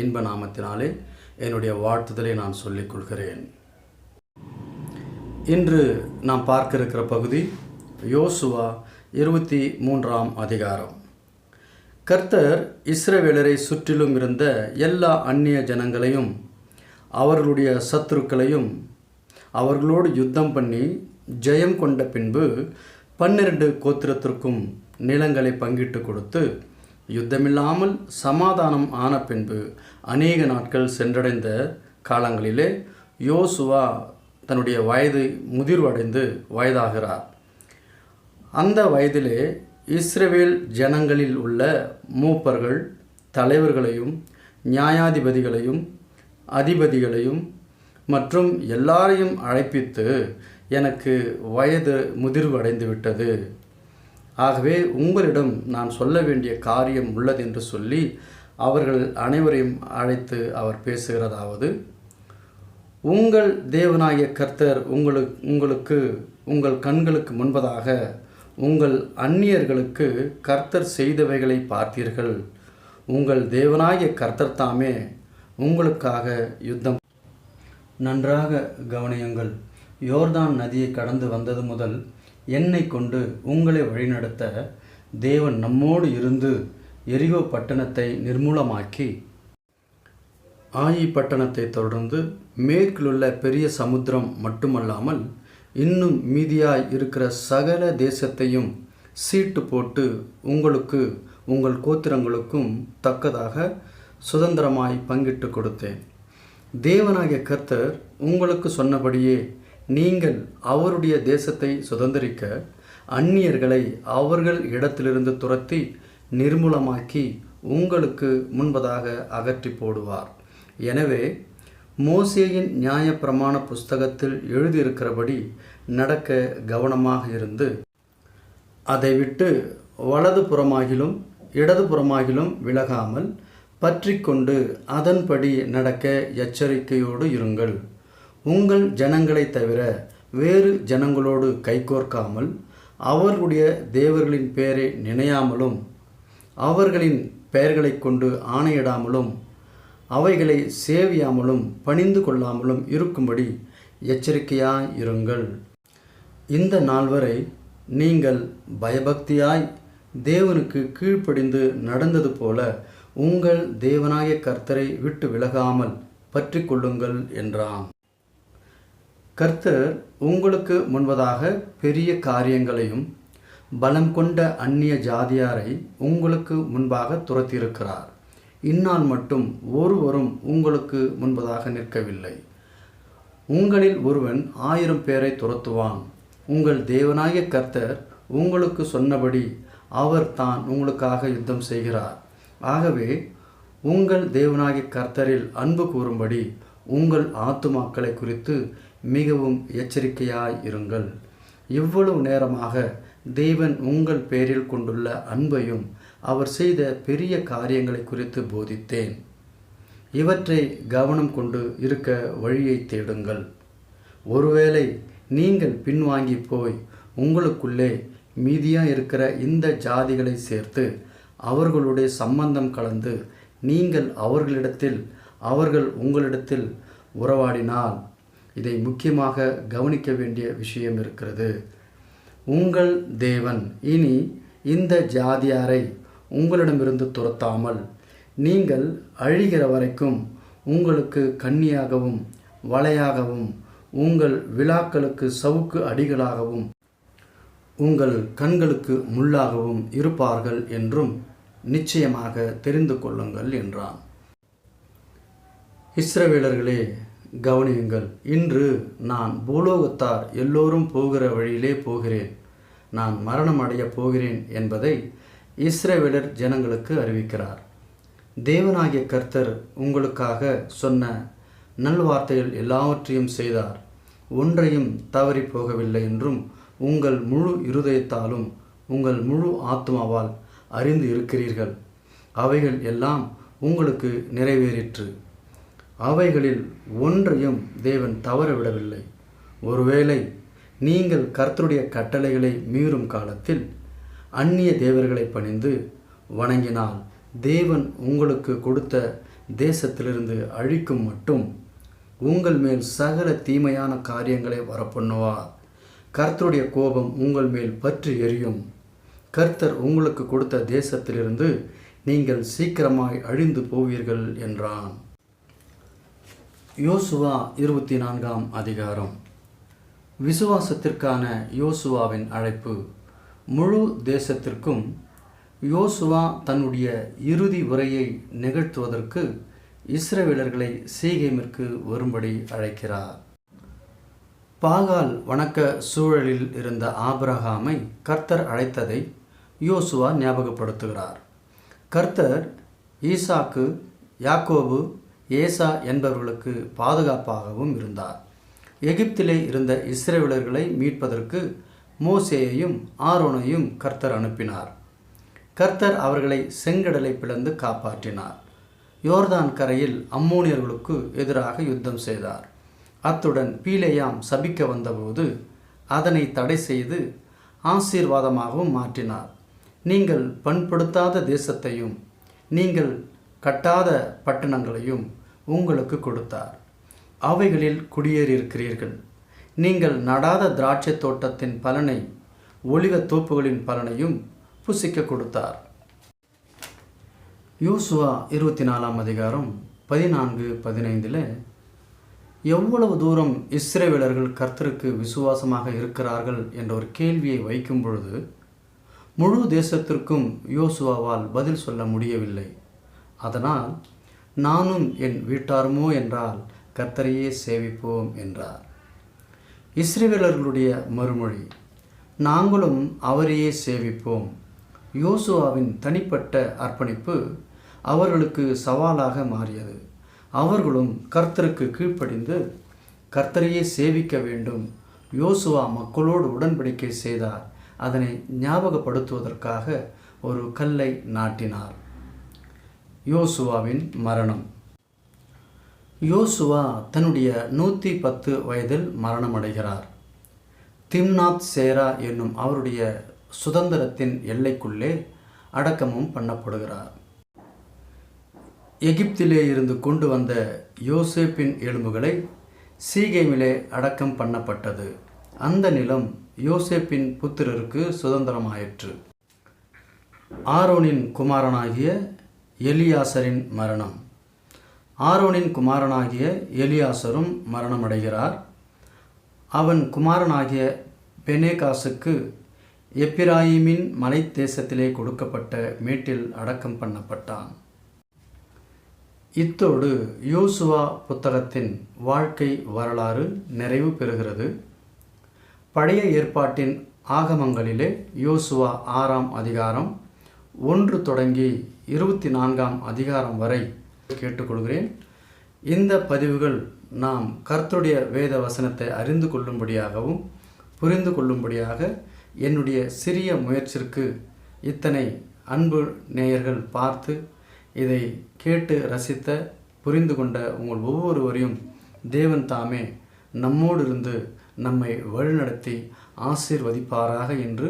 இன்ப நாமத்தினாலே என்னுடைய வாழ்த்துதலை நான் சொல்லிக் கொள்கிறேன். இன்று நாம் பார்க்க இருக்கிற பகுதி யோசுவா 23ஆம் அதிகாரம். கர்த்தர் இஸ்ரவேலரை சுற்றிலும் இருந்த எல்லா அந்நிய ஜனங்களையும் அவர்களுடைய சத்துருக்களையும் அவர்களோடு யுத்தம் பண்ணி ஜெயம் கொண்ட பின்பு 12 கோத்திரத்திற்கும் நிலங்களை பங்கிட்டு கொடுத்து யுத்தமில்லாமல் சமாதானம் ஆன பின்பு அநேக நாட்கள் சென்றடைந்த காலங்களிலே யோசுவா தன்னுடைய முதிர்வடைந்து வயதாகிறார். அந்த வயதிலே இஸ்ரவேல் ஜனங்களில் உள்ள மூப்பர்கள், தலைவர்களையும் நியாயாதிபதிகளையும் அதிபதிகளையும் மற்றும் எல்லாரையும் அழைப்பித்து, எனக்கு வயது முதிர்வடைந்து விட்டது, ஆகவே உங்களிடம் நான் சொல்ல வேண்டிய காரியம் உள்ளது என்று சொல்லி அவர்கள் அனைவரையும் அழைத்து அவர் பேசுகிறதாவது, உங்கள் தேவனாகிய கர்த்தர் உங்களுக்கு உங்கள் கண்களுக்கு முன்பதாக உங்கள் அந்நியர்களுக்கு கர்த்தர் செய்தவைகளை பார்த்தீர்கள். உங்கள் தேவனாகிய கர்த்தர் தாமே உங்களுக்காக யுத்தம். நன்றாக கவனியுங்கள். யோர்தான் நதியை கடந்து வந்தது முதல் என்னை கொண்டு உங்களை வழிநடத்த தேவன் நம்மோடு இருந்து எரிகோ பட்டணத்தை நிர்மூலமாக்கி ஆயி பட்டணத்தை தொடர்ந்து மேற்கிலுள்ள பெரிய சமுத்திரம் மட்டுமல்லாமல் இன்னும் மீதியாய் இருக்கிற சகல தேசத்தையும் சீட்டு போட்டு உங்களுக்கு உங்கள் கோத்திரங்களுக்கும் தக்கதாக சுதந்திரமாய் பங்கிட்டு கொடுத்தேன். தேவனாகிய கர்த்தர் உங்களுக்கு சொன்னபடியே நீங்கள் அவருடைய தேசத்தை சுதந்திரிக்க அந்நியர்களை அவர்கள் இடத்திலிருந்து துரத்தி நிர்மூலமாக்கி உங்களுக்கு முன்பதாக அகற்றி போடுவார். எனவே மோசேயின் நியாயப்பிரமாண புஸ்தகத்தில் எழுதியிருக்கிறபடி நடக்க கவனமாக இருந்து அதை விட்டு வலது புறமாகிலும் இடது புறமாகிலும் விலகாமல் பற்றி கொண்டு அதன்படி நடக்க எச்சரிக்கையோடு இருங்கள். உங்கள் ஜனங்களை தவிர வேறு ஜனங்களோடு கைகோர்க்காமல் அவர்களுடைய தேவர்களின் பெயரை நினையாமலும் அவர்களின் பெயர்களை கொண்டு ஆணையிடாமலும் அவைகளை சேவியாமலும் பணிந்து கொள்ளாமலும் இருக்கும்படி எச்சரிக்கையாய் இருங்கள். இந்த நாள் வரை நீங்கள் பயபக்தியாய் தேவனுக்கு கீழ்ப்படிந்து நடந்தது போல உங்கள் தேவனாகிய கர்த்தரை விட்டு விலகாமல் பற்றி கொள்ளுங்கள் என்றான். கர்த்தர் உங்களுக்கு முன்பதாக பெரிய காரியங்களையும் பலம் கொண்ட அந்நிய ஜாதியாரை உங்களுக்கு முன்பாக துரத்தியிருக்கிறார். இந்நாள் மட்டும் ஒருவரும் உங்களுக்கு முன்பதாக நிற்கவில்லை. உங்களில் ஒருவன் 1000 பேரை துரத்துவான். உங்கள் தேவனாகிய கர்த்தர் உங்களுக்கு சொன்னபடி அவர் தான் உங்களுக்காக யுத்தம் செய்கிறார். ஆகவே உங்கள் தேவனாகிய கர்த்தரில் அன்பு கூறும்படி உங்கள் ஆத்துமாக்களை குறித்து மிகவும் எச்சரிக்கையாய் இருங்கள். இவ்வளவு நேரமாக தேவன் உங்கள் பேரில் கொண்டுள்ள அன்பையும் அவர் செய்த பெரிய காரியங்களை குறித்து போதித்தேன். இவற்றை கவனம் கொண்டு இருக்க வழியை தேடுங்கள். ஒருவேளை நீங்கள் பின்வாங்கி போய் உங்களுக்குள்ளே மீதியாக இருக்கிற இந்த ஜாதிகளை சேர்த்து அவர்களுடைய சம்பந்தம் கலந்து நீங்கள் அவர்களிடத்தில் அவர்கள் உங்களிடத்தில் உறவாடினால், இதை முக்கியமாக கவனிக்க வேண்டிய விஷயம் இருக்கிறது. உங்கள் தேவன் இனி இந்த ஜாதியாரை உங்களிடமிருந்து துரத்தாமல் நீங்கள் அழிகிற வரைக்கும் உங்களுக்கு கண்ணியாகவும் வலையாகவும் உங்கள் விழாக்களுக்கு சவுக்கு அடிகளாகவும் உங்கள் கண்களுக்கு முள்ளாகவும் இருப்பார்கள் என்றும் நிச்சயமாக தெரிந்து கொள்ளுங்கள் என்றான். இஸ்ரவேலர்களே, கவனியுங்கள். இன்று நான் பூலோகத்தார் எல்லோரும் போகிற வழியிலே போகிறேன். நான் மரணம் அடையப் போகிறேன் என்பதை இஸ்ரவேலர் ஜனங்களுக்கு அறிவிக்கிறார். தேவனாகிய கர்த்தர் உங்களுக்காக சொன்ன நல்வார்த்தைகள் எல்லாவற்றையும் செய்தார். ஒன்றையும் தவறி போகவில்லை என்றும் உங்கள் முழு இருதயத்தாலும் உங்கள் முழு ஆத்மாவால் அறிந்து இருக்கிறீர்கள். அவைகள் எல்லாம் உங்களுக்கு நிறைவேறிற்று. அவைகளில் ஒன்றையும் தேவன் தவற விடவில்லை. ஒருவேளை நீங்கள் கர்த்தருடைய கட்டளைகளை மீறும் காலத்தில் அந்நிய தேவர்களை பணிந்து வணங்கினால் தேவன் உங்களுக்கு கொடுத்த தேசத்திலிருந்து அழிக்கும் மட்டும் உங்கள் மேல் சகல தீமையான காரியங்களை வரப்பண்ணுவார். கர்த்தருடைய கோபம் உங்கள் மேல் பற்றி எரியும். கர்த்தர் உங்களுக்கு கொடுத்த தேசத்திலிருந்து நீங்கள் சீக்கிரமாய் அழிந்து போவீர்கள் என்றான். யோசுவா 24ஆம் அதிகாரம். விசுவாசத்திற்கான யோசுவாவின் அழைப்பு. முழு தேசத்திற்கும் யோசுவா தன்னுடைய இறுதி உரையை நிகழ்த்துவதற்கு இஸ்ரவேலர்களை சீகேமிற்கு வரும்படி அழைக்கிறார். பாகால் வணக்க சூழலில் இருந்த ஆபிரகாமை கர்த்தர் அழைத்ததை யோசுவா ஞாபகப்படுத்துகிறார். கர்த்தர் ஈசாக்கு, யாக்கோபு, ஏசா என்பவர்களுக்கு பாதுகாப்பாகவும் இருந்தார். எகிப்திலே இருந்த இஸ்ரவேலர்களை மீட்பதற்கு மோசேயையும் ஆரோனையும் கர்த்தர் அனுப்பினார். கர்த்தர் அவர்களை செங்கடலை பிளந்து காப்பாற்றினார். யோர்தான் கரையில் அம்மோனியர்களுக்கு எதிராக யுத்தம் செய்தார். அத்துடன் பீலேயாம் சபிக்க வந்தபோது அதனை தடை செய்து ஆசீர்வாதமாகவும் மாற்றினார். நீங்கள் பண்படுத்தாத தேசத்தையும் நீங்கள் கட்டாத பட்டணங்களையும் உங்களுக்கு கொடுத்தார். அவைகளில் குடியேறியிருக்கிறீர்கள். நீங்கள் நடாத திராட்சை தோட்டத்தின் பலனை, ஒலிவத் தோப்புகளின் பலனையும் புசிக்க கொடுத்தார். யோசுவா 24ஆம் அதிகாரம் 14-15 எவ்வளவு தூரம் இஸ்ரவேலர்கள் கர்த்தருக்கு விசுவாசமாக இருக்கிறார்கள் என்ற ஒரு கேள்வியை வைக்கும் பொழுது முழு தேசத்திற்கும் யோசுவாவால் பதில் சொல்ல முடியவில்லை. அதனால் நானும் என் வீட்டாருமோ என்றால் கர்த்தரையே சேவிப்போம் என்றார். இஸ்ரவேலர்களுடைய மறுமொழி, நாங்களும் அவரையே சேவிப்போம். யோசுவாவின் தனிப்பட்ட அர்ப்பணிப்பு அவர்களுக்கு சவாலாக மாறியது. அவர்களும் கர்த்தருக்கு கீழ்ப்படிந்து கர்த்தரையே சேவிக்க வேண்டும். யோசுவா மக்களோடு உடன்படிக்கை செய்தார். அதனை ஞாபகப்படுத்துவதற்காக ஒரு கல்லை நாட்டினார். யோசுவாவின் மரணம். யோசுவா தன்னுடைய 110 வயதில் மரணமடைகிறார். திம்னாத் சேரா என்னும் அவருடைய சுதந்திரத்தின் எல்லைக்குள்ளே அடக்கமும் பண்ணப்படுகிறார். எகிப்திலே இருந்து கொண்டு வந்த யோசேப்பின் எலும்புகளை சீகேமிலே அடக்கம் பண்ணப்பட்டது. அந்த நிலம் யோசேப்பின் புத்திரருக்கு சுதந்திரமாயிற்று. ஆரோனின் குமாரனாகிய எலியாசரின் மரணம். ஆரோனின் குமாரனாகிய எலியாசரும் மரணமடைகிறார். அவன் குமாரனாகிய பெனேகாசுக்கு எப்பிராயிமின் மலை தேசத்திலே கொடுக்கப்பட்ட மேட்டில் அடக்கம் பண்ணப்பட்டான். இத்தோடு யோசுவா புத்தகத்தின் வாழ்க்கை வரலாறு நிறைவு பெறுகிறது. பழைய ஏற்பாட்டின் ஆகமங்களிலே யோசுவா 6ஆம் அதிகாரம் 1 தொடங்கி 24ஆம் அதிகாரம் வரை கேட்டுக்கொள்கிறேன். இந்த பதிவுகள் நாம் கர்த்தருடைய வேத வசனத்தை அறிந்து கொள்ளும்படியாகவும் புரிந்து கொள்ளும்படியாக என்னுடைய சிறிய முயற்சிற்கு இத்தனை அன்பு நேயர்கள் பார்த்து இதை கேட்டு ரசித்த புரிந்து கொண்ட உங்கள் ஒவ்வொருவரையும் தேவன் தாமே நம்மோடு இருந்து நம்மை வழிநடத்தி ஆசீர்வதிப்பாராக என்று